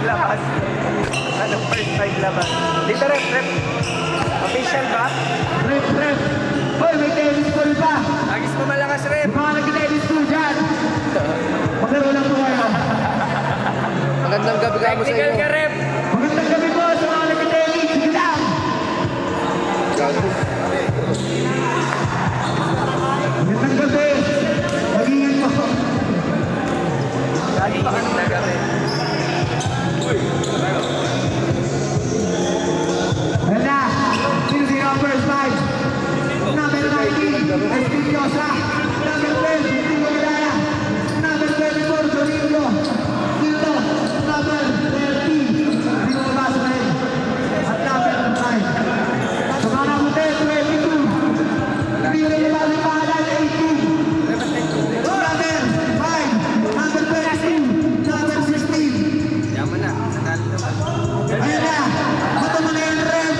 labas. Anong first time labas? Dito rep. Official ba? Rep. Hoy, may tennis ball pa. Agis mo malakas rep. Mga nag-tennis ball dyan. Maglaro lang po kayo. Magandang gabi ka mo sa Technical inyo. ka rep. Magandang gabi po sa mga nag-tennis. Sige lang. Magandang gabi. Mag-ingat po. Lagi ka na gabi. Ayan na. Sino ang first five? Number 19, Espinosa. Number 12, Domingo Medalla. Number 24, Domingo. Dito, number 30, Dino Basmael. At number 5. Sa mga nabuti, 22. Hindi rin yung balik pahalan, 18. Number 5, number 22, number 16. Yaman na. Nanalo naman. Ayan na. Bato mo na yung rep.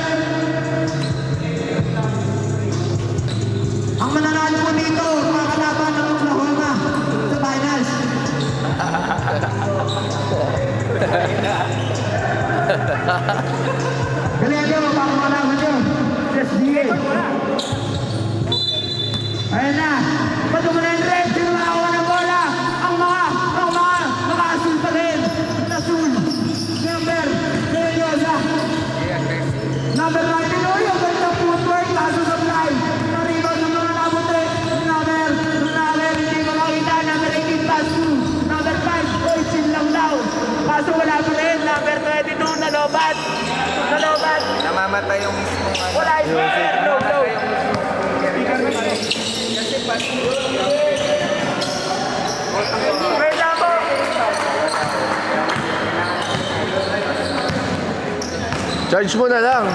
Ang mananalo po dito, mga kalaban ng Oklahoma sa finals. Galing nyo, mga kalaban nyo. Just DA. Ayan na. Bato mo na yung red. Sino makakuha ng bola? Ang mga naka-asul pa rin. Nasul. Number, Seryosa. Number 19, oy, ang ganda footwork. Kaso supply. Naribang ng mga nabuti. Number, hindi ko makita. Number 18, pass through. Number 5, oy, chill lang daw. Kaso wala pa rin. Number 22, nalobat. Namamatay yung mismong ano. Wala yung low. Kasi pas. Wait lang po. Charge mo na lang.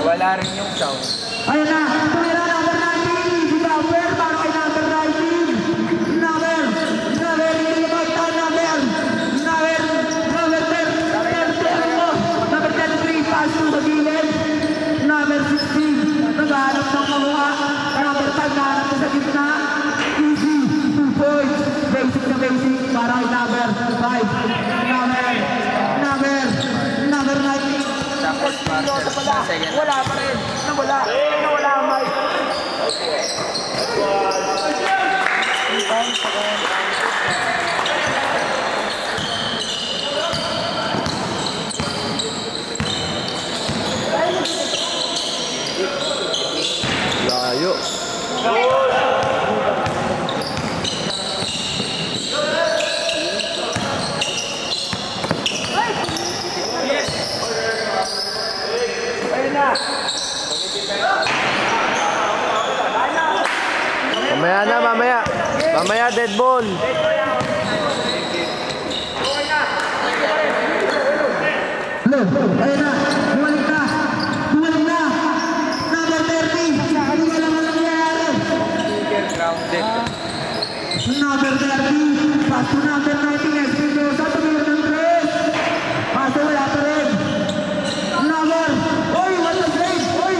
Nawala rin yung sound. Ayun na, tumira number 19, si Gaffer, para kay number 19. Number, hindi ba ito, number 33, pass to the gilid. Number 16, naghahanap ng kamuha. Number 5, nahanap sa gitna. Easy, 2 points. Basic na basic, para kay number 5. Number 19. Tapos second. Wala pa rin. Nawala ang mic. Layo. Mamaya dead ball. Ayun na, bumalik na. Number 30, hindi ko alam ang nangyayari. Grounded. Number 30, pass to number 19, Espinosa, tumira ng 3. Paso wala pa rin. Oy, what the save? Oy,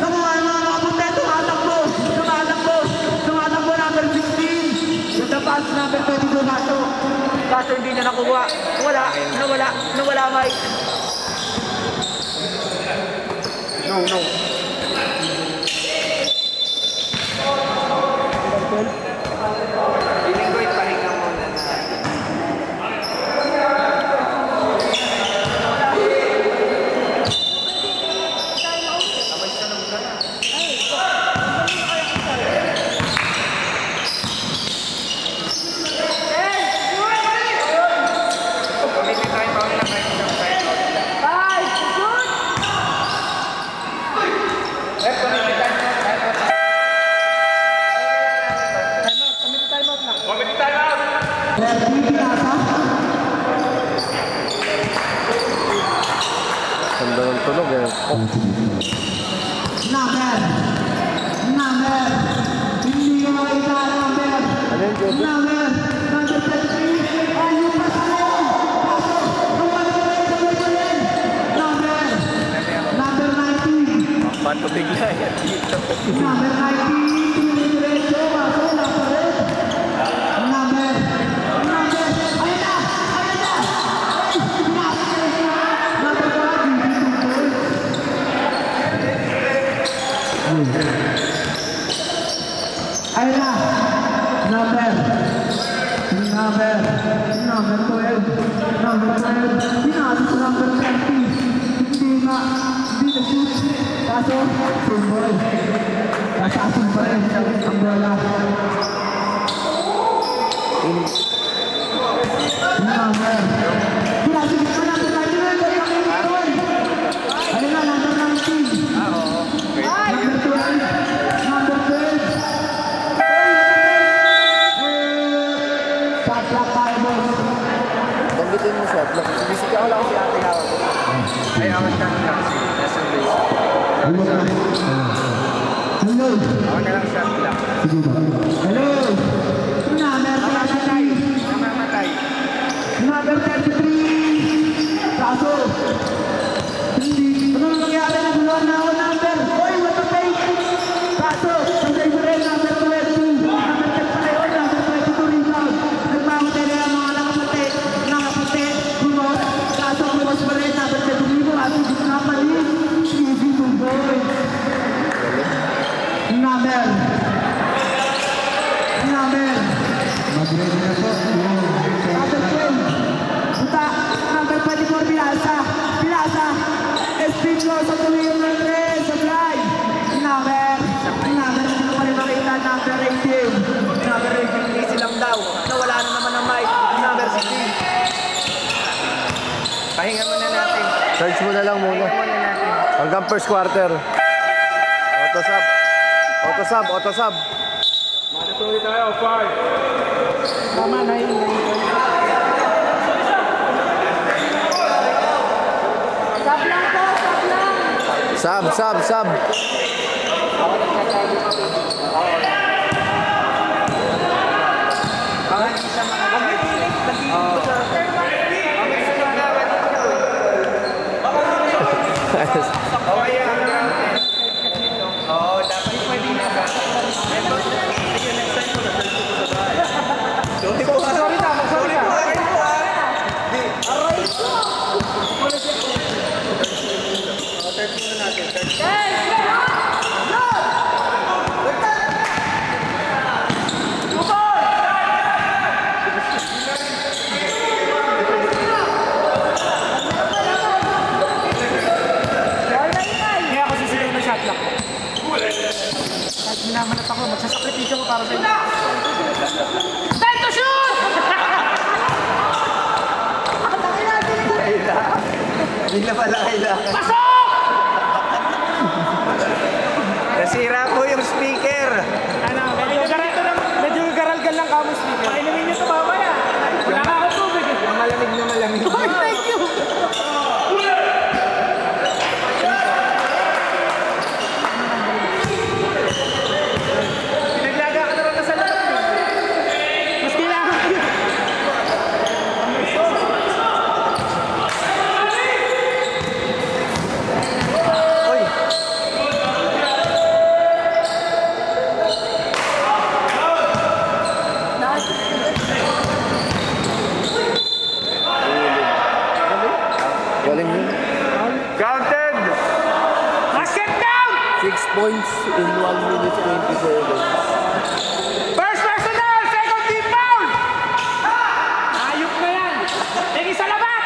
nakuha yung mga kapunta, tumatakbo, number 16. Yung pass number 22, kaso hindi niya nakuha. Nawala, Mike. No. Feeling ko ipahinga muna na. Ganda ng tunog eh. Oh. Number Number. Hindi ko makita. Number. Ano yun, Jojo? Number 33. Ayun pa sa ngayon. Number 19. Bato bigla yan dito. Number 19. Diretso. Baso. Number. Ayun na. Number 1. Ayun na. Number 12. Pinasok sa number 20. Hindi na shoot. Kaso, full ball. Nasasong pa rin ang bola. Number. Pinasok sa number 19. Ayun na, number 19. Number 12. Number 12. Shot clock tayo, boss. Banggitin mo shot lock. Sinisika ko lang kasi ate hawak ko. Ay, awan ka lang. Nasa base. Hello. Awan ka lang shot lang. Hello. Number 33. Namamatay. Number 33. Kaso. Hindi. Ano nangyari na gulong na ako number? Oy, what the fake? Kaso. Sanday mo rin number 20. Number 38. Number 22 rebound. Nagmamatay na yung mga nakapate. Gumos. Kaso gumos mo rin. Number 23 mo. At hindi na palit. Easy to boy. Number. Mag-ready na po. Number 12. Buta. Number 24, Pilasa. Espino sa tuwing ng 3. Supply. Number. Hindi ko pa rin makita. Number 18. Number 18, easy lang daw. Nawala na naman ang mic. Number 16. Pahinga muna natin. Charge mo na lang muna. Pahinga muna natin. Hanggang first quarter. Auto sub. Matutuloy tayo, 5. Tama na yun. Sub. Minamanat ako, magsasakripisyo ko para sa inyo. Time to shoot! Bigla pala kailangan. Pasok! Nasira po yung speaker. Medyo garalgal lang kamo speaker. Painumin niyo ito mamaya. Wala ka ako tubig. Yung malamig na malamig. Thank you! Pinaglaga ka na rin sa labas mo. Mas kailangan ko yun. Oy. Galing yun. Counted! Basket down! 6 points in 1 minute 27. First personal! Second team foul! Ayok na yan! Tingin sa labat!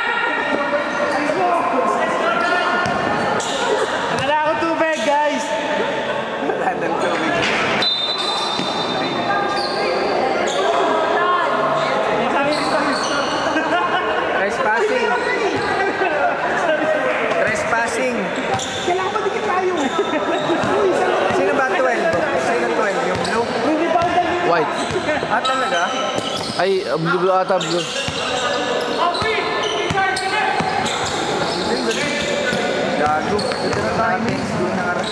Wala ako tubig, guys! Wala ng tubig. Trespassing. Kailangan pa dikit tayo. Sino ba 12? Sino 12? Yung blue? White. Ah, talaga? Ay, blue ata, blue. Gago. Ito na tayo. Hindi na karap.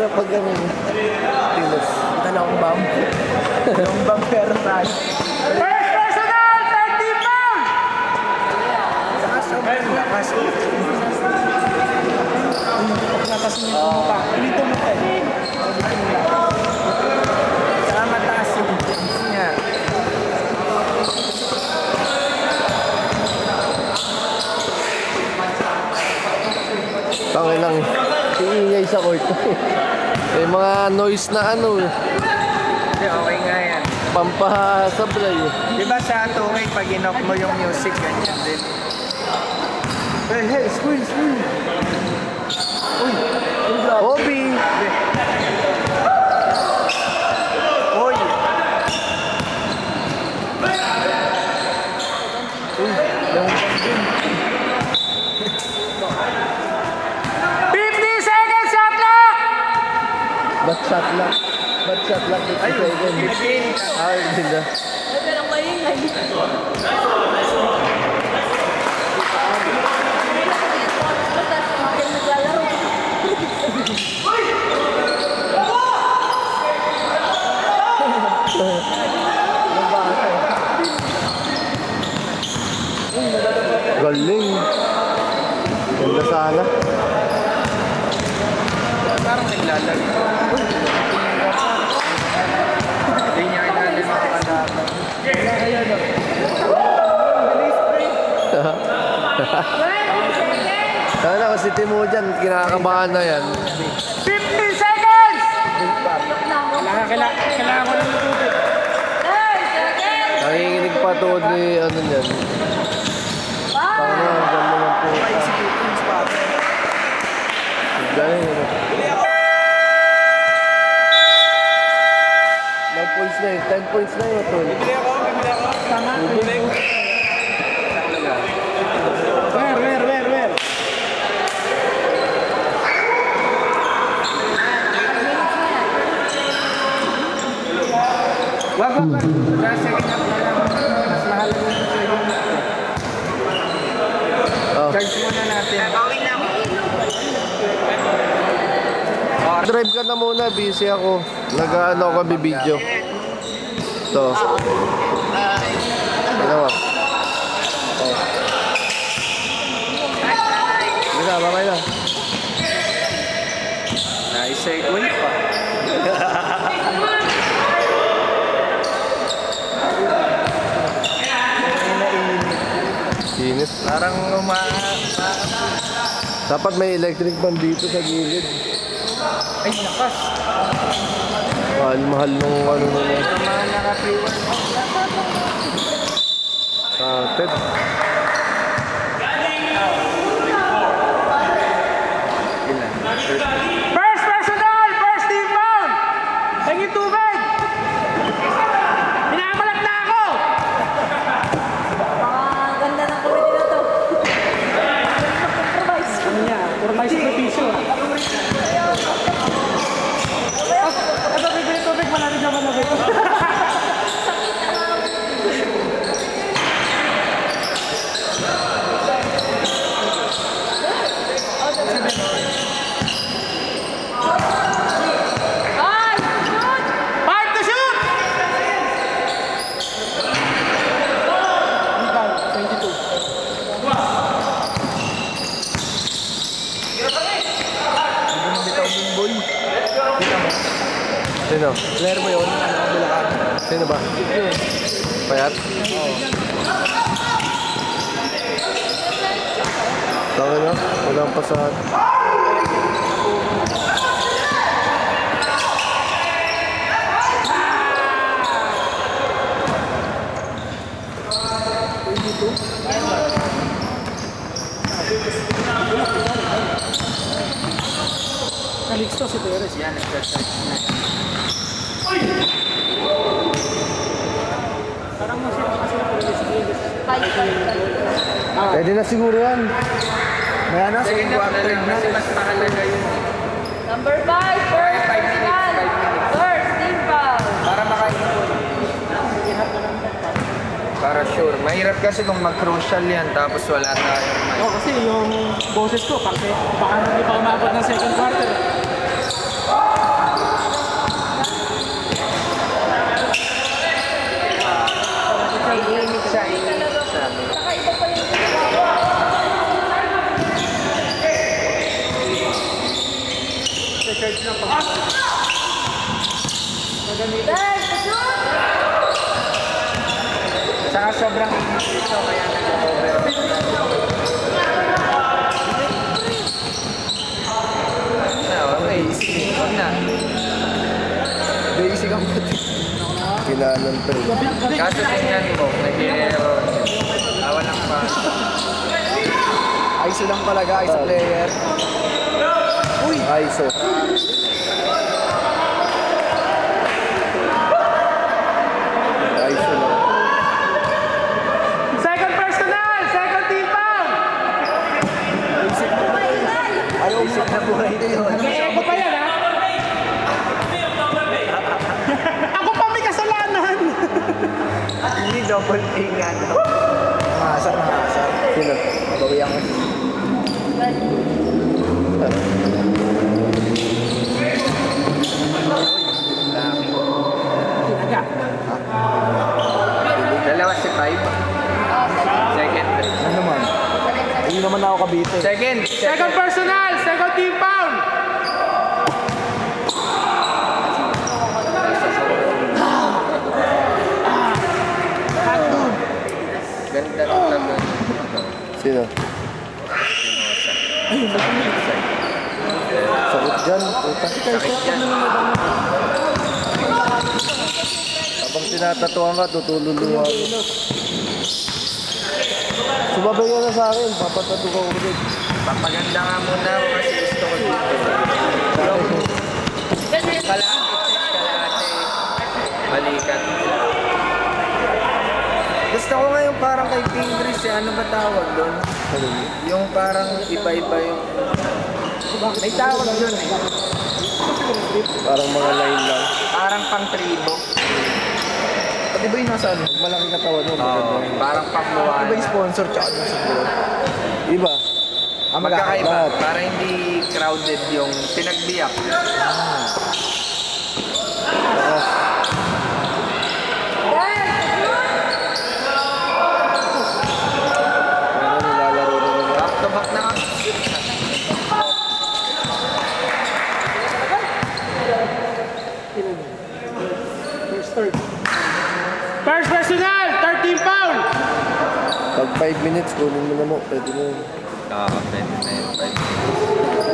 Mahirap pag ano. Tilos. Ito na akong bump. Yung bump meron tayo. First personal, 30 pound! Lakas. Lakas niya pumupa. Dito mo tayo. Saka mataas yung chance niya. Tangin lang. Iingay sa court. May mga noise na ano. Hindi, okay nga yan. Pampasablay. Di ba sa 2K, pag in-off mo yung music, ganyan din. Hey, screen. Uy, Obi! Uy. Yung 50 seconds, shot clock! Ba't shot lock? Ba't shot lock? 50 seconds. Ah, hindi na. Galing. Ganda sana. parang naglalag. Hindi niya kailangan makakalaban. Sana kasi Timo dyan, kinakabahan na yan. 15 seconds! Kailangan ko ng tubig. Nanginginig pa tuod ni ano niyan. Paano ang ganda ng puta. Galing. Ilang points na yun? 10 points na yun, tol. Bibili ako. Tama. Where? Wag. Sa second half na lang. Mas mahalaga yung second half. Oh. Charge muna natin. Drive ka na muna, busy ako. Nag-ano ako video. Ito. Ano ba? Oh. Hindi na, babay na. Nice segue pa. Init. Parang Dapat may electric fan dito sa gilid. ay, lakas. Mahal nung ano na yan. Mga naka-pre-work. Ted. First personal! First team foul! Tingin tubig! Minamalat na ako! Ganda ng comedy na to. Mag-compromise. Ano niya? Puro may sakripisyo. Ito, bibili tubig. Malamig na malamig. Ay! Shoot! Five to shoot! Rebound, 22. Sino? Player mo yun, nakabulakan. Sino ba? Payat? Tangin na, walang pasahan. Calixto si Perez. Yan, nag-charge na. Parang masira kasi na Perez. Pwede na siguro yan. May ano, second quarter na. Kasi mas mahalaga yun. Number 5, first 5 minutes, personal. 5 minutes. First team foul. Para makaipon. Para sure. Mahirap kasi kung mag-crucial yan tapos wala tayong mic. Oo, kasi yung boses ko, baka hindi pa umabot ng second quarter. siya sabi. Saka iba pa yung ginawa. Search na pa. Dahil, shoot! Saka sobrang init dito, kaya nag-over. Okay, huwag na. Basic ang pati. Kinanan pa rin. Kaso tingnan mo, nag-error. Walang pa. ISO lang pala guys, player. Uy! ISO. ISO lang. Second personal! Second team foul! Ayaw mo na buhay na yun. Ako pa yan, ha? Ako pa may kasalanan! Hindi double A nga daw. Nangasar. Sino? Bawiyan ko. Dalawa si 5. Second. Ano naman? Hindi naman ako kabite. Second. Second personal! Second team foul! Ganda ng laban. Sino? Sakit dyan. Puta. Sakit yan. Habang tinatatuan ka, tutululuwa ko. Sumabay ka na sa akin. Papatato ka ulit. Papaganda nga muna ako kasi gusto ko dito. Yung kalahati. Balikan. Gusto ko nga yung parang kay Pingris eh. Ano ba tawag doon? Yung parang iba-iba yung... May tawag doon eh. Parang mga line lang. Parang pang tribo. Pati ba yung nasa ano? Malaking katawan mo. Oo. Parang pang Iba buwan. yung sponsor tsaka yung sa buwan. Iba. Magkakaiba. Lahat. Para hindi crowded yung pinagbiyak. Meron nilalaro na naman. Back to back na nga. First personal! Third team foul! Pag 5 minutes, kunin mo na mo. Pwede mo yun. Pwede na yun.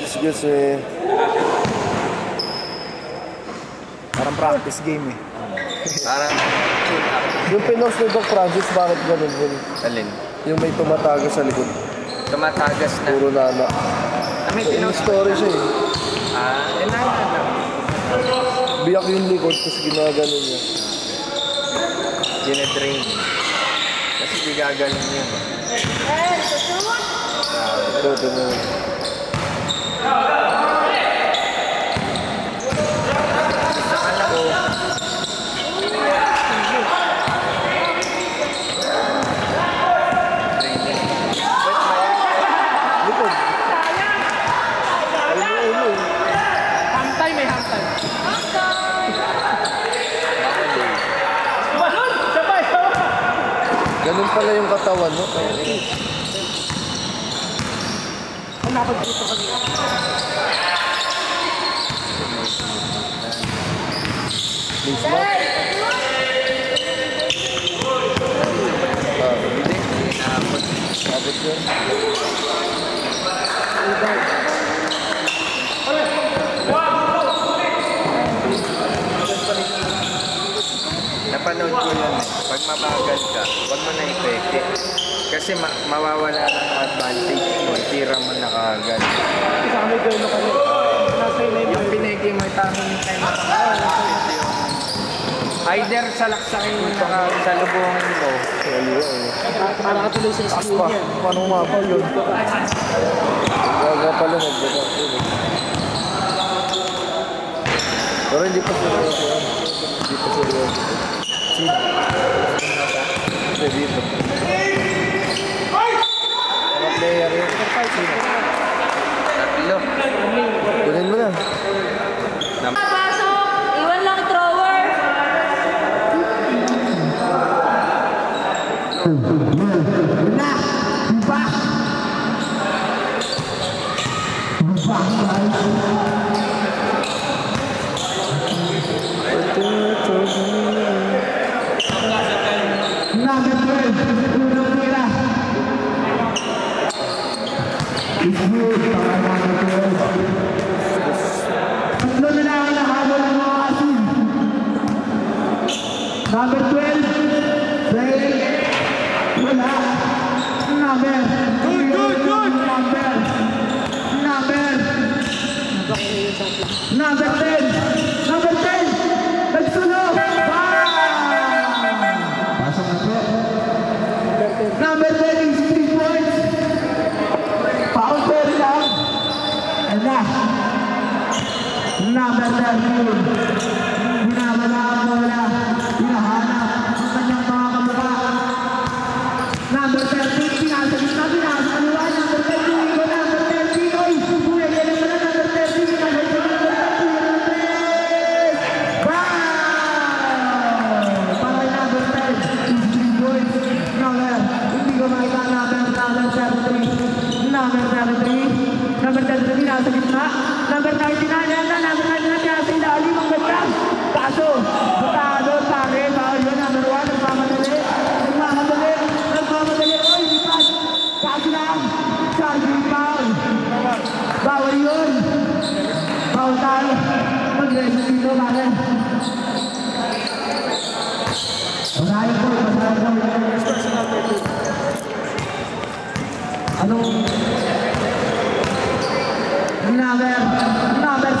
Excuse me. Parang practice game eh. Parang Yung pinost ni Doc Francis, bakit ganun yun? alin. Yung may tumatago sa likod. Tumatagas na. Puro nana. May So, yung pinost. story siya eh. Nana. Biyak yung likod, tapos ginagano niya. Ginadrain. Kasi di gagaling yun. Dahil, shoot! Ito mo. Akala ko, training. Ba't maya? Likod. Ay mo ulo eh. Half time eh, half time. Sabay! Ganun pala yung katawan mo. Ang napagdito kanina. Please mo. Hindi. Inaabot. Abot yun. Napanood ko yun. Pag mabagal ka, huwag mo na ipeke. Kasi mawawala ng advantage mo. Tira mo na kaagad. Kasama yung gano'n kayo. Nasa yun Yung pineke mo, tamang time either salaksakin mo na sa lubungan mo. Kaliwa eh. Para katuloy sa school niya. Paano umabot yun? Gaga pala nagbaga ko. Pero hindi pa seryoso yan. Hindi pa seryoso. Sino? Hindi dito. Mga player yun. Sino? Tatlo. Pasok! Iwan lang thrower! Na! Iba! Iba, guys. Number 12, unang tira. It's good, para number 12. Tatlo na lang ang nahabol ng mga asul. Number 12, play. Wala. Number. Number 10. Number 10. Nagsunod. Pasok na po. Number 10 is 3 points. Foul po lang. And na. Number 13. Binabala ang bola. Hinahanap ang kanyang mga kamukha. Number 13. Pinasagis na pinasagawa. Number 13. Iko number 13. Oy! Buhay ka naman na number 13. Pinasagis na number 13. Wow! Para number 10 is 3 points. Number. Hindi ko makita number 33. Number 33. Number 33 nasa gitna. Number 99. Yan na. Number 99 nasa ilalim. Ang ganda. Kaso. Butado. Pare. Bawal yun. Number 1. Nagmamadali. Nagmamadali. Nagmamadali. Oy! Lipat. Kaso lang. Charging foul. Bawal yun. Bawal tayo. Mag-reso dito. Pare. Masahin po. Masahin po. Anong number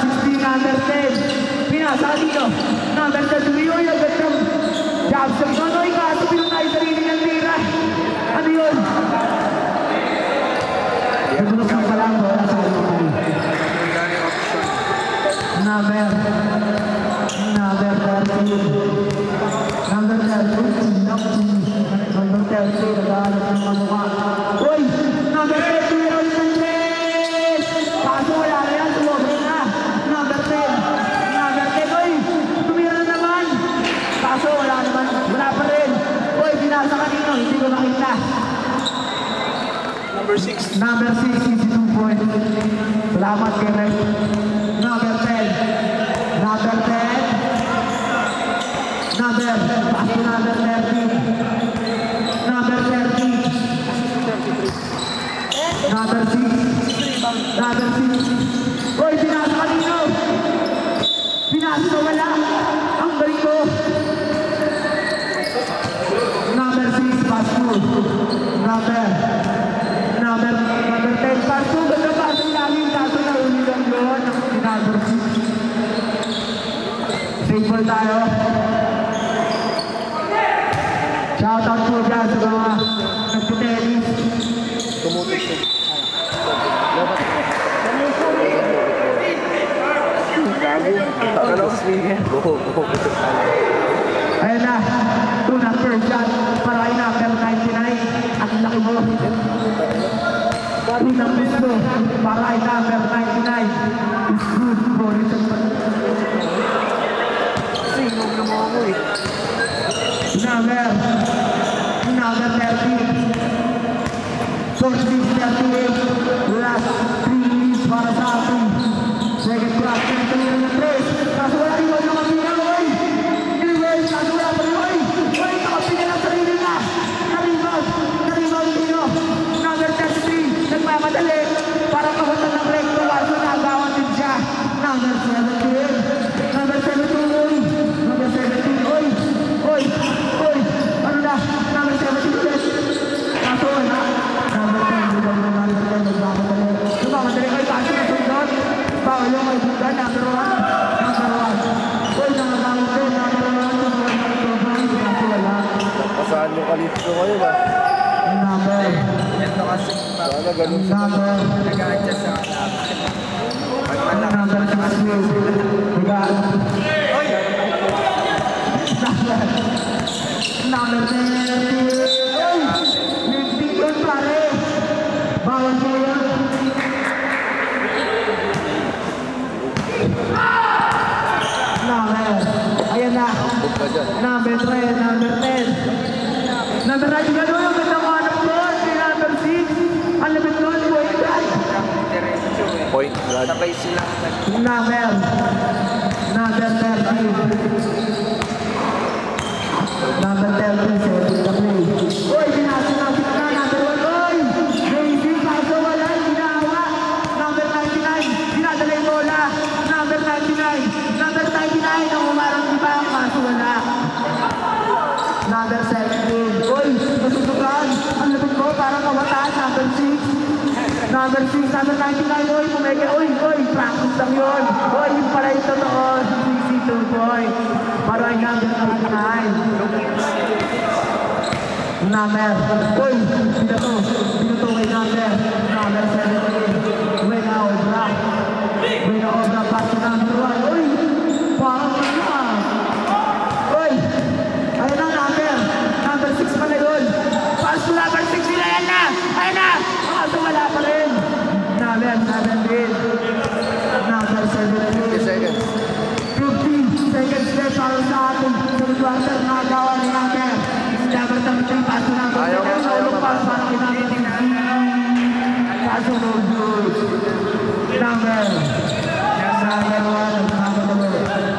16, number 10. Pinasa dito. Number 3. Oy, agad ng jab sa ito. Oy, kaso pinatay sarili ng tira. Ano yun? Nagulog ng palang bola sa ito. Number 13. Number 13. Number 13. Naghahanap ng mga mukha. Oy! Number 13. Meron ng 3. Kaso wala na yan. Tumobra na. Number 10. Number 10. Oy! Tumira na naman. Kaso wala naman. Wala pa rin. Oy! Binasa kanino. Hindi ko makita. Number 6. Number 6 is 2 points. Salamat, Kenneth. Number 10. Number 10. Number. Paso number 13. Number 13. Number 6. Number 6. Oy, pinasa kanino. Pinasa wala. Ang balik ko. Number 6, paso. Number 10, paso. Ganda paso namin. Kaso na uli lang yun. Number 6. Safe ball tayo. Shoutout po dyan sa mga nagtitenis. Tumutok ko. Akala ko swinger. Go. Ayun na. Tuna first shot. Para kay number 99. Ang laki mo. Unang gusto. Para kay number 99. It's good for it. Sinog na mga mo eh. Number 13. 46-38. Last 3 minutes para sa atin. Second class. Tingnan ng 3. Kaso wala iwan yung kamina. Oy! Anyway, kaso wala pa rin. Oy! Oy! Nakapinga ng sarili na. Naribag dito. Number 33. Nagmamadali. Para kabutan ng recto. Kaso nagawan din siya. Number 17. Number 17. Oy! Number 17. Oy! Oy! Oy! Ano na? Number 17 ulit. Kaso wala. Number 10. Number 10. Nagmamadali. Oy! Kaso na sundot. Bawal yung may buka. Number 1. Oy! Number 1. Kaso wala. Pasaan yung kalito ko kayo ba? Number. Ito kasi Sana ganun sa Number. nag-a-adjust sa kalaban. Number 6. Number 10. Oy! Lifting yun pare. Bawal mo yun. Number 10, number 10. Number 9, gano'n yung ganda mo hanap doon. Number 6. Ang labit doon, point guard. Diretso eh. Point guard. Sabay sila. Number 30. Number 30, set the play. Uy, sinasinasin na, number 1, uy! Amazing, kaso wala, ginawa. Number 99, dinadala yung bola. Number 99, number 99, ang umarang iba, kaso wala. Number 17, uy, masusugan. Ang labit ko, parang kawataan. Number 6. Number 6, number 99, uy, pumeke, uy, practice lang yun. Uy, yung pala yung totoo, 62 point. Parang number 99. Number, uy, binato kay number 17. Wena Obra, pass to number 1. Uy, parang na. Uy, ayun na number 6 pala yun. Pass to number 6, sila yan na. Ayun na, kaso wala pa rin. Number 17. Number 17. 50 seconds. 50 seconds left para sa ating third quarter. Nagawa ni number. Number 17, pass to number 7. Ulong pass para kay number 16. Kaso no good. Number 1.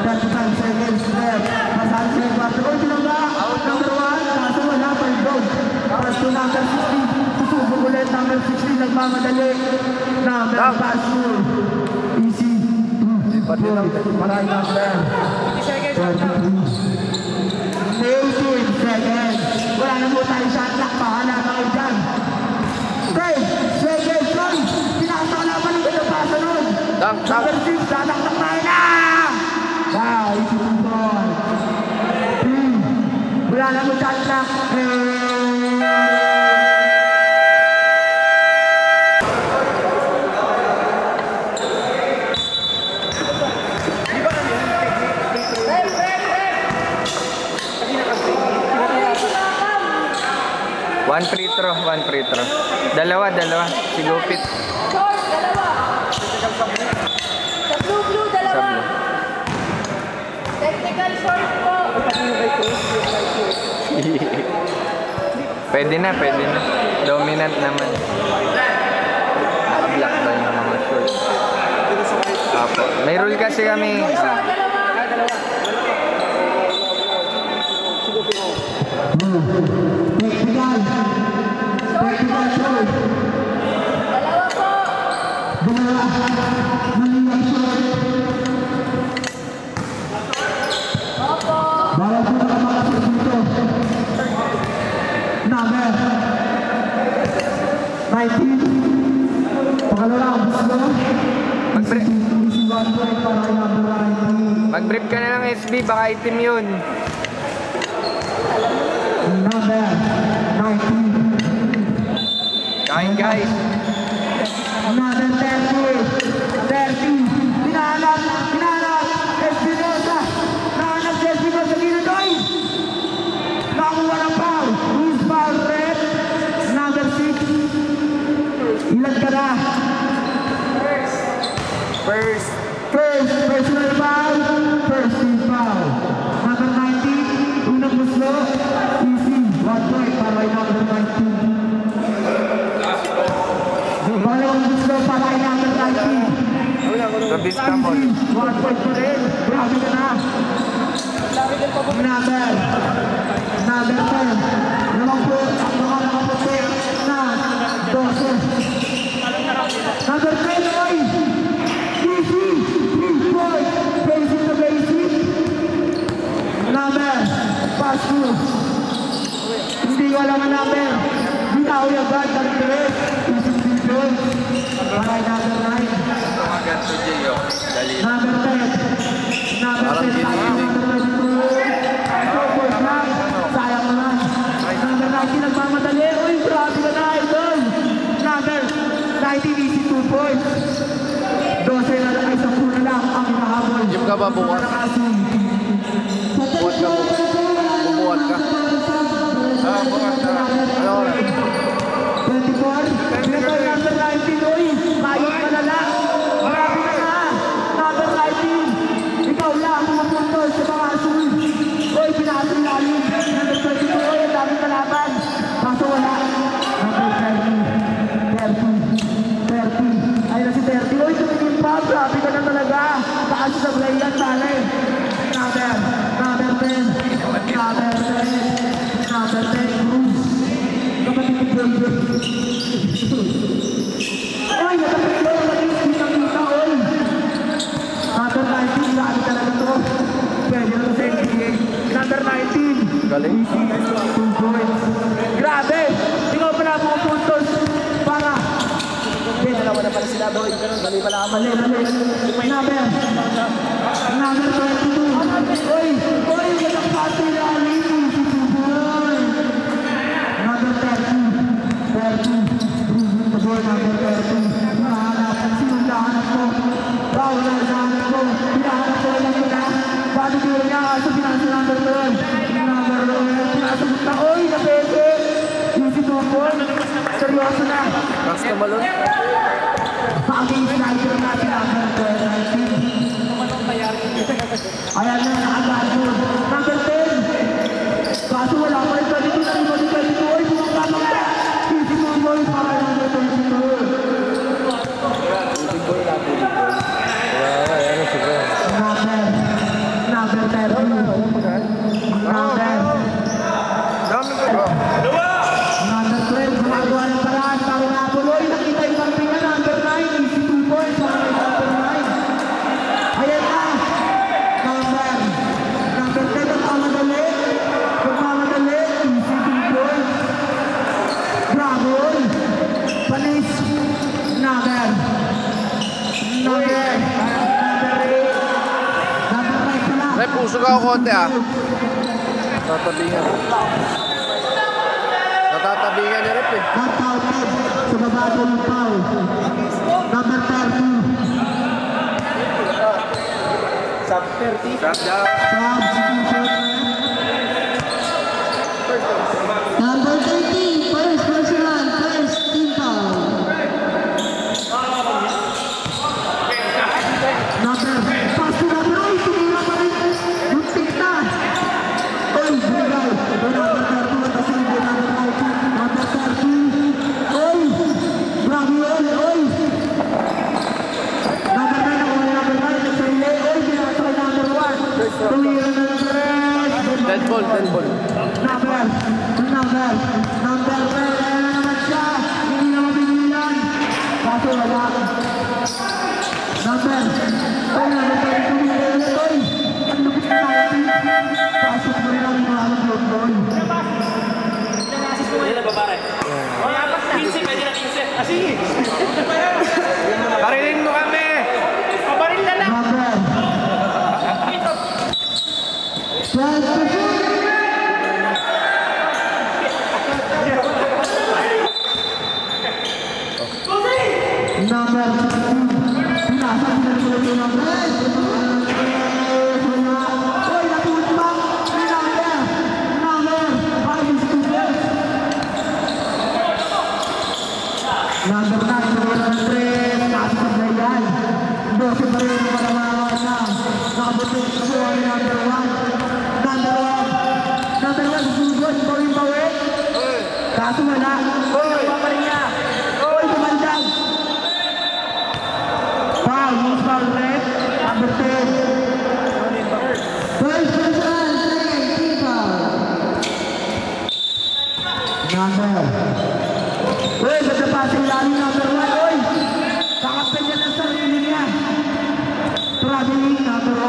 35 seconds left. Pasahan sa third quarter. Uy, tinangga. Number 1. Kaso wala pa yung goal. Pass to number 16. Susubok ulit. Number 16. Nagmamadali. Number pass to. Easy. Maray number 18 seconds. Wala na po tayo sa atlak. Pahala kayo dyan. 10 seconds. Son, pinasa ka naman ng pinapasa nun. Number 6, tataktak tayo na. Wow, easy control. 3. Wala na po sa atlak. One free throw. Dalawa. Si Lupit. Short, dalawa. Sa blue, dalawa. Technical short po. Pwede na. Dominant naman. Naka-block ba yung mga short? Apo. May rule kasi kami. Technical shot. Dalawa po. Malingang shot. Opo. Bawal po nakamakasok dito. Number 19. Pangalawa, gusto. Mag-brief. Easy 1 point para kay number 19. Mag-brief ka na lang SB. Baka itim yun. Number 19. Kain guys. Number 30. Hinahanap. Espinosa. Nahanap si Espinosa. Ginodoy. Nakuha ng foul. Who's foul red? Number 6. Ilan ka na? First. Personal foul. First team foul. Number 19. Unang buslo. Easy. 1 point para kay number 19. Balong gusto para kay number 19. Gabis ka mo. 1 point pa rin. Grabe ka na. Number 10. Naman po, ang mga nakaputi na 12. Number 10, oy! Easy! 3 point. Basic to basic. Number, pass through. Hindi ko alam ang number. Bitaw yung agad ng 3. Para number 9. Tumagan to Gio. Dali. Number 10. Number 10. Sayang naman. Number 19 nagmamadali. Uy, grabe ka na, idol. Number 19 easy 2 points. 12 na ay 10 na lang ang hinahabol. Yung ka ba bukas? Bubuhat ka. Bubuhat ka. Bubuhat ka. Ano oras? 24. Number 19. Uy, mayot ka na lang. Grabe ka na. Number 19. Ikaw lang mga puntos sa mga asul. Uy, Ay, natapos ko yung maging kita-kita, oy. Number 19, grabe talaga to. Pwede na sa NBA. Number 19. Galing. 2 points. Grabe! Tingnan pa na mga puntos para. Hindi, dalawa na pala sila doon. Mali pala ka mali. Number 22. Oy! Oy! Walang pati na alin. Number 30. Number 30. Hinahanap. Sinong nahanap mo? Bawal na hinahanap mo. Hinahanap ko lang yun ha. Bado ko niya kaso pinasa number 12. Number 12. Pinasa na. Oy! Napete! Easy to ball. Seryoso na. Basta malon. Paging sniper natin number 12. Ayan na, nakagad yun. Number 10. Kaso wala pa rin 22 na rin. 22. Oy! Bumangka mga. Easy to ball. Para number 22. Ano siguro? Number 30. Number 12. Gumagawa ng paraan. Para na tuloy. Nakita yung kampingan. Number 9. Easy 2 points. Para number 9. Ayan na. Number 10. Magmamadali. Magmamadali. Easy 2 points. Bravo. Panis. Number 8. Number 5 pala. Ay, puso ka ako konti ah. Natatabingan. Natatabingan niya rin eh. Not counted sa baba po ng foul. Number 30. Sub 30. Substitution. Number 30. First personal. First team foul. Number. Pass to number 8. Tumira pa rin. Muntik na. Oy, bigay. Number 30. Matasin din number 19. Number 30. Oy. Grabe yun. Oy. Number 9. Nakuha ni number 9. Nagsarili. Oy. Pinakasakay number 1. Tumira na ng 3. Dead ball, dead ball. Number 10 na naman siya. Hindi na mabigilan. Kaso wala. Number 32 million ulit, oy. Ang lupit na natin. Pasok mo rin ang mga mag-load, oy. Barilin mo kami! Pabaril na lang! Number 12. Number 16. Pinasa pinag-ulit yung number. Oy, natulog ba? Number 5 students. Number 9, number 3. Nakasipag na yan. 12 pa rin ang panawawan na. Nakabutin sa buwa ni number 1. Number 1, susugod. Ikaw yung bawi. Kaso wala. Oy, nakuha pa rin niya. Oy, kumandag. Foul, use foul red. Number 10. First person, second team foul. Number. Oy, ganda pa si Lani number 1. Oy, kakapin niya ng sarili niya. Traveling number 1.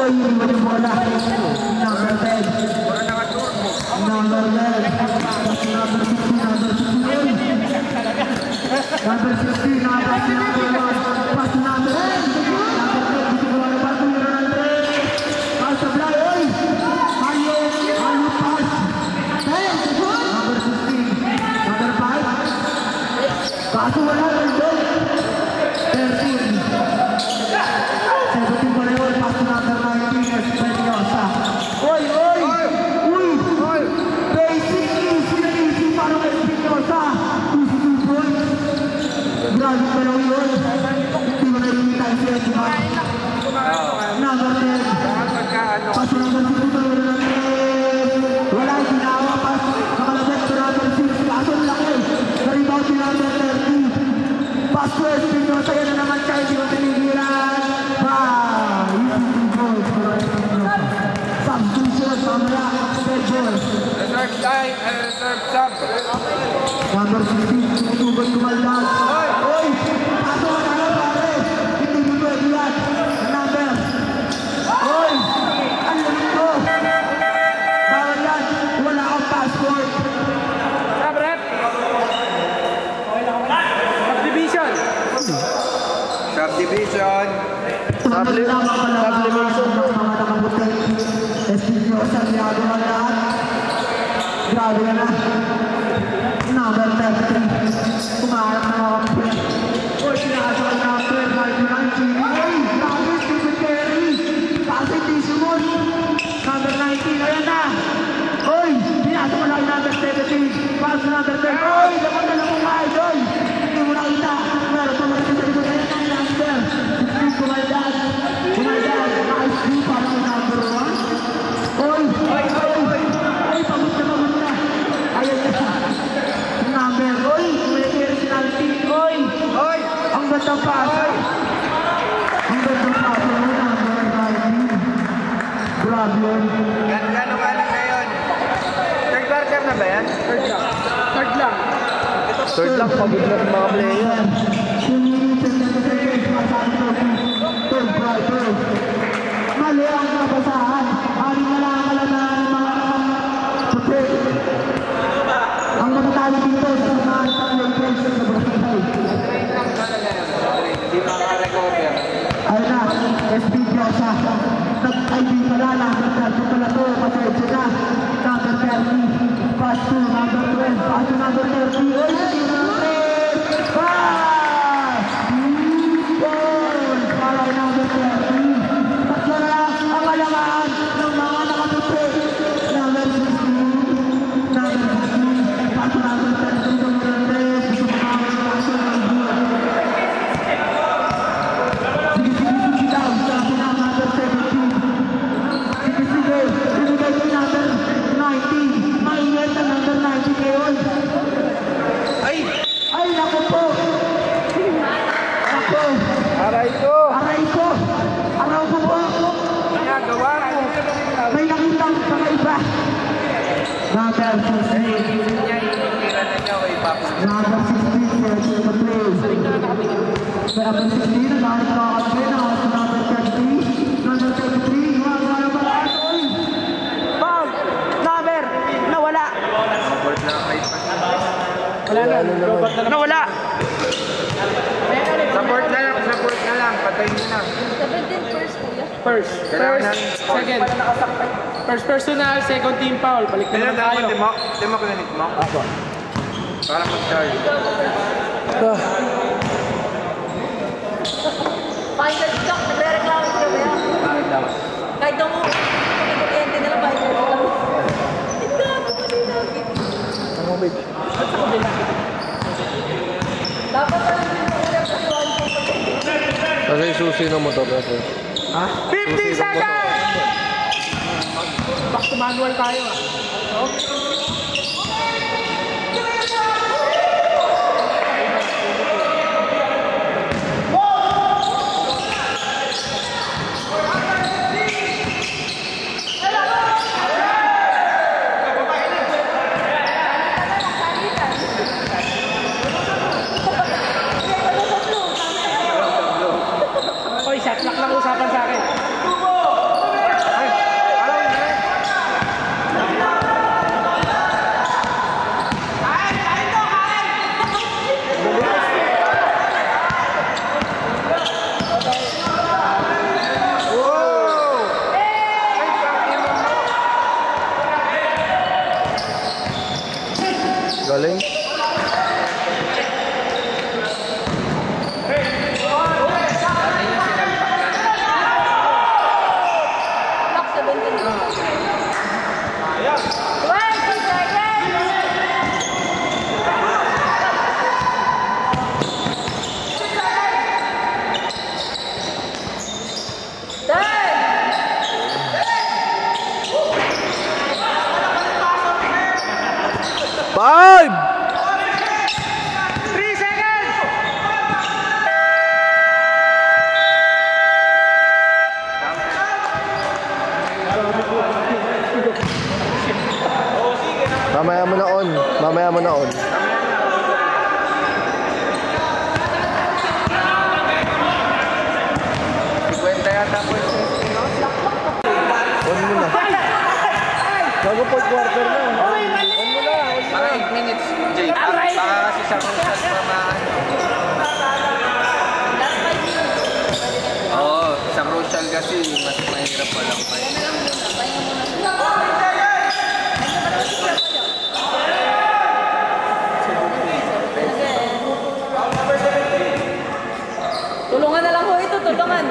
Oy, hindi mo yung bola. Number 10. Number 11. Number 16. Number 16. Number 1. Pass number 10. Number 10. Gusto ko wala ba ito yung Andre? Pass the fly. Oy! Ayo pass. Number 16. Number 5. Kaso wala ito. 13. 17 pa rin. Pass to number 19. Espinosa. Oy! Uy! Basic easy na easy para kay Espinosa. 2 points. Grabe pa lang yun. Hindi mo nalimitan siya. Number 10. Pass to number 16. Wala yung ginawa. Pass. Nakalabas to number 6. Kaso laki. Na-rebound si number 30. Pass to Espinosa. Yan na naman siya. Hindi mo tinigilan. Easy 2 points. sub. Number 16, tumutugon kumaldag. Oy! Aso ka na pare! Hindi mo pwede yan. Number. Oy! Ang lamig ko! Bawal yan. Wala akong passport. Sub rep. Subdivision. Subdivision. Sublimation ng mga nakaputi. Espino sa liado ng lahat. Grabe ka na. Number 33. Kumaharap na mga kapit. Oy, sinakasal na number 99. Oy, grabe, Stephen Curry. Kasi Tishimon. Number 19, ayan na. Oy, pinasok mo na yung number 17. Pass number 10. Oy, dapat na lang mga idol. Hindi mo nakita. Meron pa mga sa likod. Ayan na yung number. Kumaldag. Kumaldag. Nice view para sa number 1. Oy, oy, oy, oy. Ay, pagod na. Ayan na. Number, oy, kumilitiri si Nancy. Oy, Oy! ang gandang pasa. Ang gandang pasa mo, number 19. Grabe yun. Gano'n ka lang ngayon? Third quarter na ba yan? Third lang. Third lang. Third lang, pagod na ng mga player. Mali ang nabasahan. Ari na lang ang kalanahan ng mga puti. Ang matatali dito sa mga Lakers sa Brasilia. Hindi makarecover. Ayun na, SB Diosa. Nag-ID pala lang. Nag-ID pala to. Pasensya na. Number 30. Pass to number 12. Pass to number 30. Oy, pass! Goal! Para number 30. Tatlo na lang ang alamaan ng mga nakaputi. Number 16. Number 16. Pass to number 30. Number 3. Gusto mo mga pass to number 2. Sige daw, sabi na number 17. Sige, binigay ko number 19. Mainit ang number 19 ngayon. Ay, naku po. Naku. Aray ko! Aray ko. Araw ko po. Ginagawa mo. May nakitang kakaiba. Number 16. Niya, inikira na niya o ipapos. Number 16, yes, in the place. Number 16, nakalit ka kasi na ako sa number 30. Number 33, mga pala. Foul! Number! Nawala! Support na kay Wala na. Robot na lang. Nawala! Support na lang. Patayin mo na. 17 first kuya. First. Kailangan Second. First personal, second team foul. Balik na naman tayo. Demo clinic mo? Ako. Para mag-charge. Finder stock, nagre-reklamo siya ba yan? Bakit daw? Kahit daw mo, kuryente nila finder stock. Dapat na lang yung represyon ko. Kasi susi ng motor kasi. 50 seconds! Back to manual tayo ah. Oy, shot clock lang usapan sa akin. Ay! Alam mo na mo, fourth quarter na. Uy, mali! Huwag mo na, huwag mo Para na. 8 minutes, Jay. Baka kasi sa Ronchal pa maano. Last 5 minutes. Oo, sa Ronchal kasi mas mahirap pa lang pa. Pahinga lang muna. Pahinga muna. Tulungan na lang ho ito, tulungan.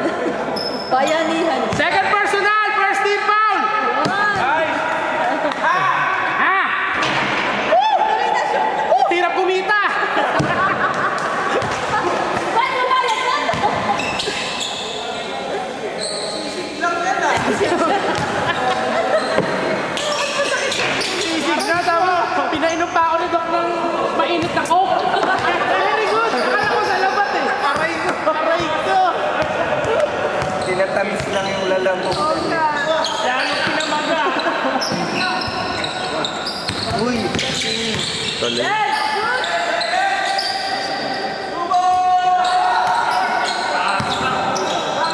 Bayanihan. Second personal, first team foul! Ha? Hirap kumita! Ba't mo balik na? Sisig na, tama. Pinainom pa ako ni Doc ng mainit na coke. Very good. Akala ko sa labat eh. Aray ko. Aray ko. Tinatamis lang yung lalambok. Lalo pinamaga. Uy! Tuloy.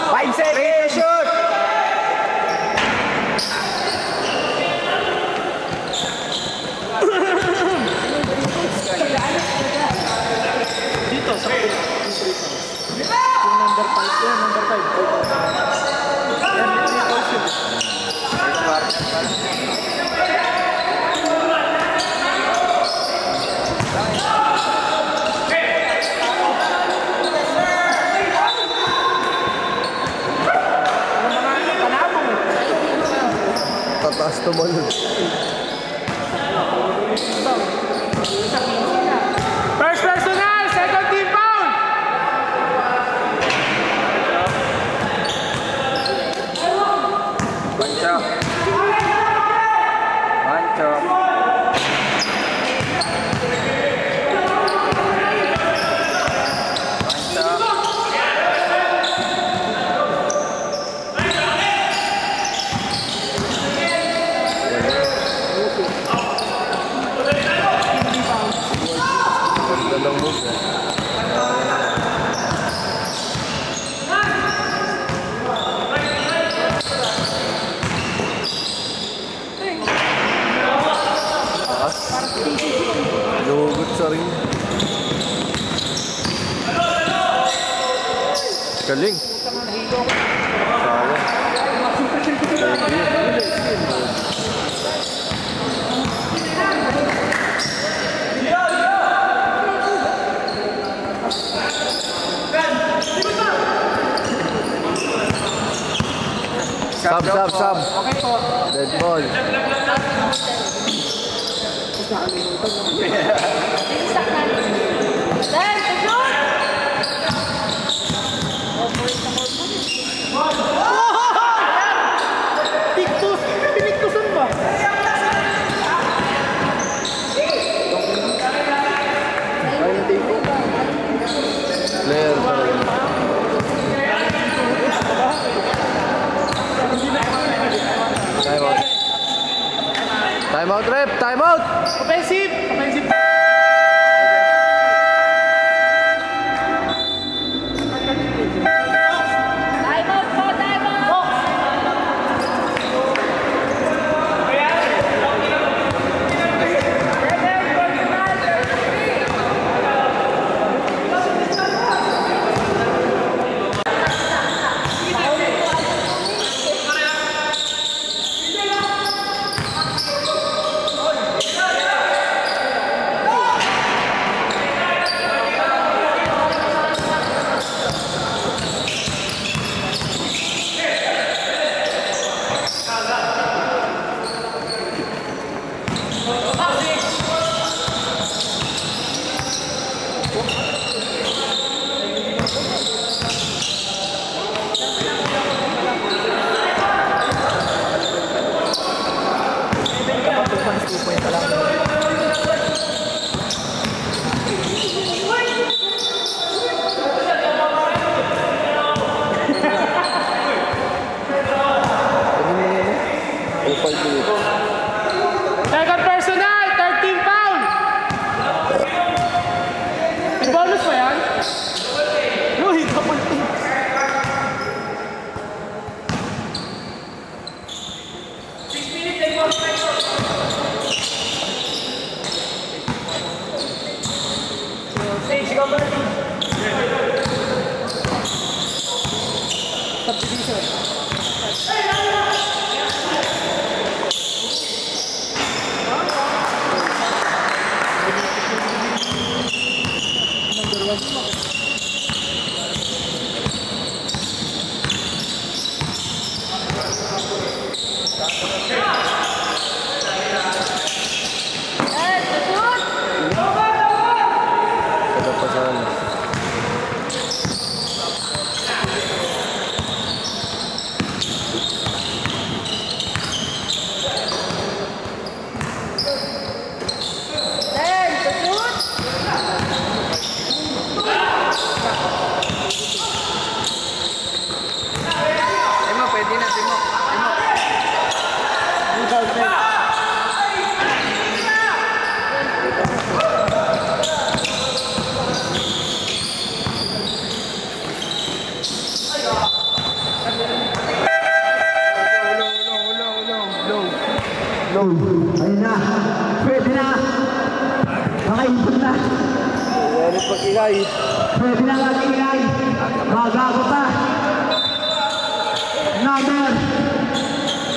5 seconds! Shoot! Dito, sa Tataas tumalog. first personal, second team foul. One chop. One chop. One chop. Dalawang move eh. Taas. Lugot sa ring. Galing. Sayang. Sub. Okay po. Dead ball. Isak na. Then, to shoot! Pictus. Pinictusan ba? Player pa rin. Time out. Time out, rep! Time out! Offensive. Offensive. Time out po, time out! Second personal, third team foul. May bonus pa yan? Uy, double team. Slow. Ayun na. Pwede na. Nakaipon na. Ayan yung pag-ingay. Pwede na mag-ingay. Magago pa. Number.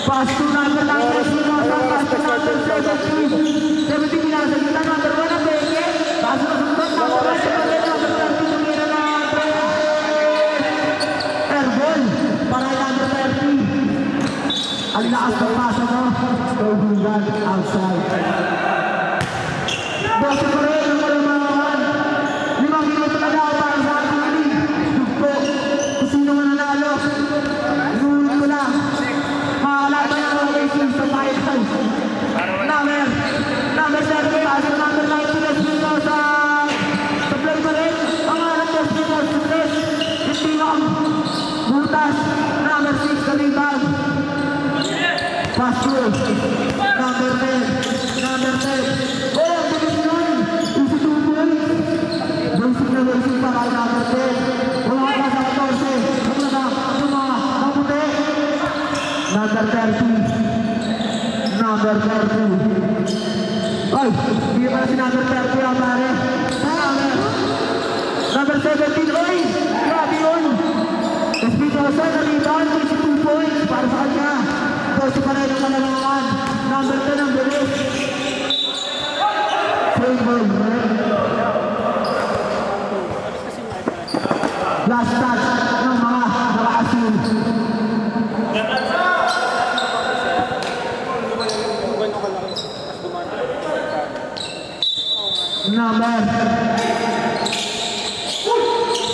Pass to number 9. Pass to number 17. 17 pinasa kita. Number 1 na Beke. Pass to number 1. Number 1 sa palit. Number 30. Tumira na. Airball. Para number 30. Ang lakas ng pasa mo. Stohugan outside. Basta pa rin ang malumangan. 5 minuto na daw para sa ating league. Dugpo. Kung sino man nanalo. Inulit ko lang. Makakalaban ang OKC sa final. Number 7 pass to number 19. Espino sa play pa rin. Ang anak ko Espino sa press. Espino ang butas. Number 6 sa rebound. Pass to number 10. Number 10. Oh, ang bilis nun. Easy 2 points. Basic na basic pa kay number 10. Wala ka sa 14. Wala na. Mabuti. Number 30. Number 30. Ay, hindi pa si number 30 ang pare. Number 17. Oy, grabe yun. Espinosa na rebound. Easy 2 points para sa kanya. Kasi pa rin ang kalamangan. Number 10 ang bilis. Same ball. Last touch ng mga naka-asin. Number.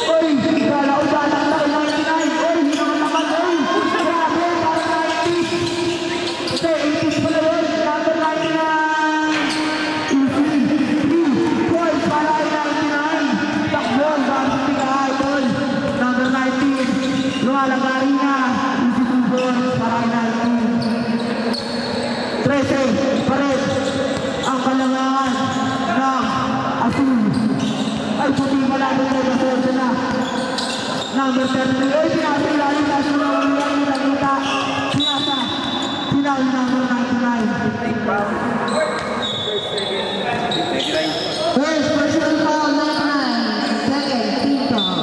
Oy, kala ko ba ng 99? Oy, hinakatakal. Oy, grabe, para 90. Kasi 80s pala yun. Number 99. Easy. 3 points para 99. Takbol, bakit ka idol. Number 19. Lumalagari na. Easy 2 points para 19. 13. Pared. Ang kalangan ng asul. Ay, puti pala doon na yung na. Number 30. Oy, pinasa ilalim. Kaso na ulihan yung nakita. Pinasa. Sinaw yung number 99. First, personal foul, 99. Second, team foul.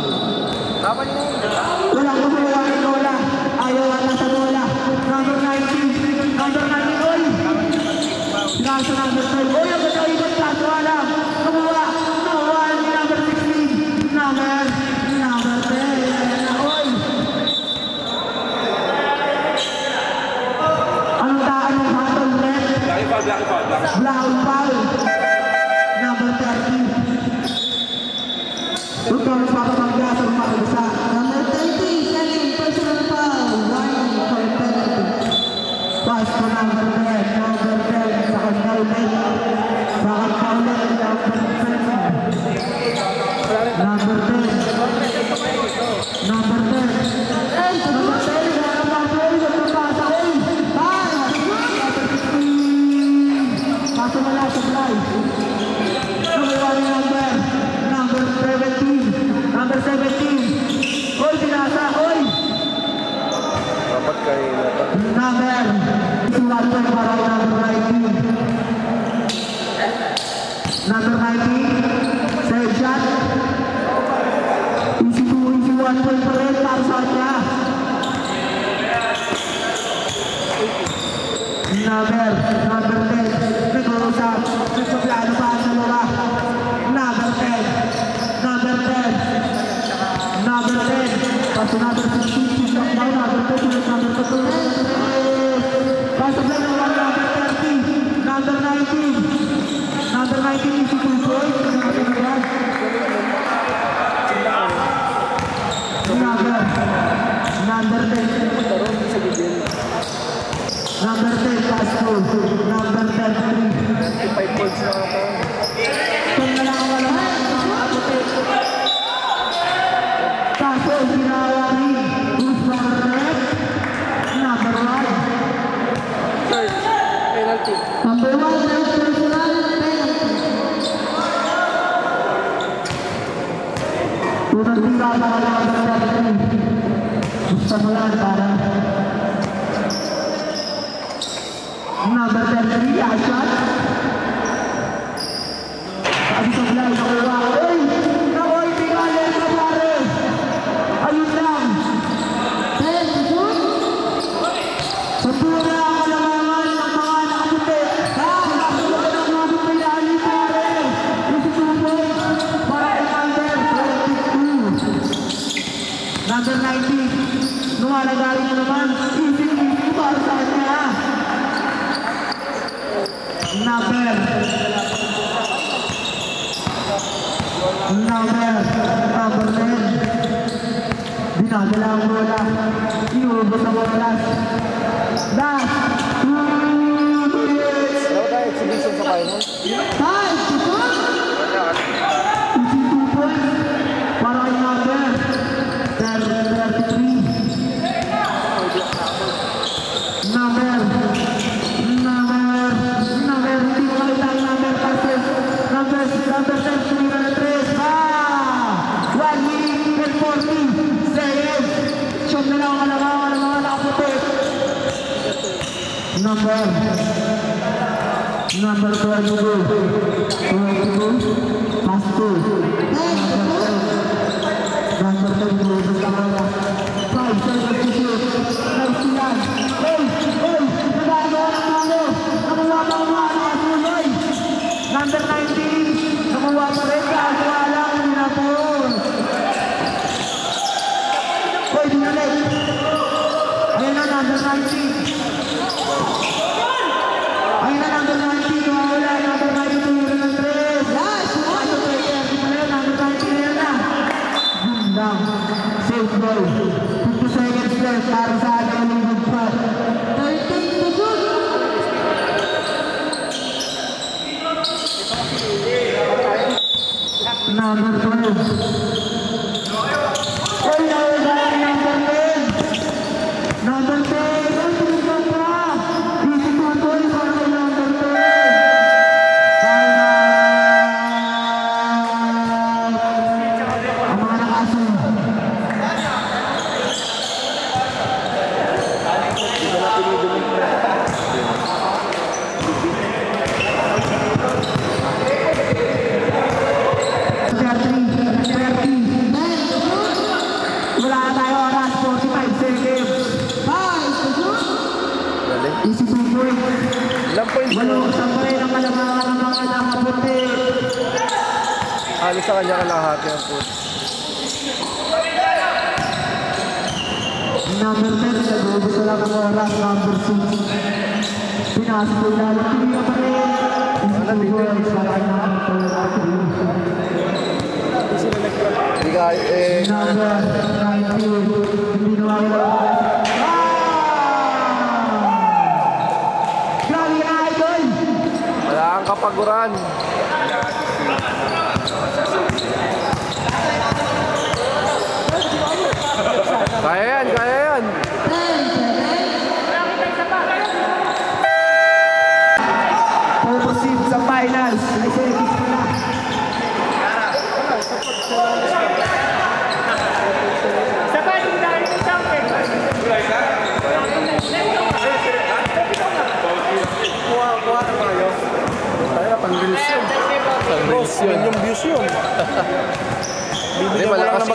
Walang kumuha ng bola. Ayaw ata sa bola. Number 19. Number 19. Oy! Pinasa number 12. Oy, ang ganda-ibot. Kaso alam. Kumuha. Kumuha ni number 16. Number 10. Oy! Anong daan ng hatol, Red? Black foul. Number 30. Ito ang papamagda sa umakagsa. Number 30, second personal foul. Warning for penalty. Pass to number 10. Number 10. Second foul. Second foul. Number 10. Number 10. Hey, number 10. Kaso wala sa fly. Number 17. Number 17. Oy, pinasa. Oy! Dapat kayo na. Number. Isuwatan para number 19. Number 19. Save shot. Easy 2, easy 1 point pa rin para sa kanya. Number 10. Nag-uusap. Nagpaplano pa sa luwa. Number 10. Number 10. Number 10. Paso number 16. Number 10. Number 2. Paso play ng number 30. Number 19. Number 19 is 2 points. Number 10. Number 10, pass to. Number 33. 5 points na ito. Kung nalakawalan ang kaputi. Kaso, ginawa rin. Who's number 10? Number 1. Third, penalty. Number 1, third personal, penalty. Unang tira para number 33. Gusto mo lang para Number 33, Ashot. Sabi sa Blay, nakuha. Uy! Nakoy, tingalen na pare! Ayun lang! Sa pura ang kalamangan ng mga nakaputi. Sinasunod ng mga pinali pare. Isusunod para kay number 22. Number 19. Lumalagari na naman. Easy para sa kanya. Number 10. Dinadala ang bola. Iubos ang oras. Last 2 minutes. Dapat tayo exhibition sa final. Time to shoot. Easy 2 points para kay number 33. Number, hindi ko kalita ang number passes. Number 33. 1 minute and 40 seconds. Shot na lang ang kalamangan ng mga nakaputi. Number 22. Pass 2. Number 22. Basta 5 seconds to shoot. Nice yan. Nagagawa ng ano. Nakuha pa ang mga nakasuloy. Number 19. Nakuha pa rin. Kakuha lang. Hindi na po. Hoy, dinalik. Ayun na, number 19. Ayun na, number 19. Wala, number 19. Yun ng 3. Yes! Ano po yan? Number 19 yan na. Gundang. Safe ball. 50 seconds left para sa ating lingkod pa. 13 to shoot. Number 12. Oy, nawala ang number 10. Number 10. Oy, tumigang pa. Easy 2 points para kay number 10. Ang mga nakasun. Wala na tayo oras, 45 seconds. Easy 2 points. Ilang points Walo, mo? sampay ng kalamangan ng mga nakaputi. Halos sa kanya kalahati ang po. Number 10, nag-uubos na lang ang oras. Number 6. Pinasok ko ilalim. Hindi pa rin. Easy 2 points. Para Hindi ka, Number 19. Hindi nawawala. Grabe na, idol! wala kang kapaguran. Kaya yan, kaya yan. Proceed sa finals. Ay, seconds ko na. Sa bagong dahil ng champion. Kaya, pang-views yun. Pang-views yun. Yung views yun. Hindi, malakas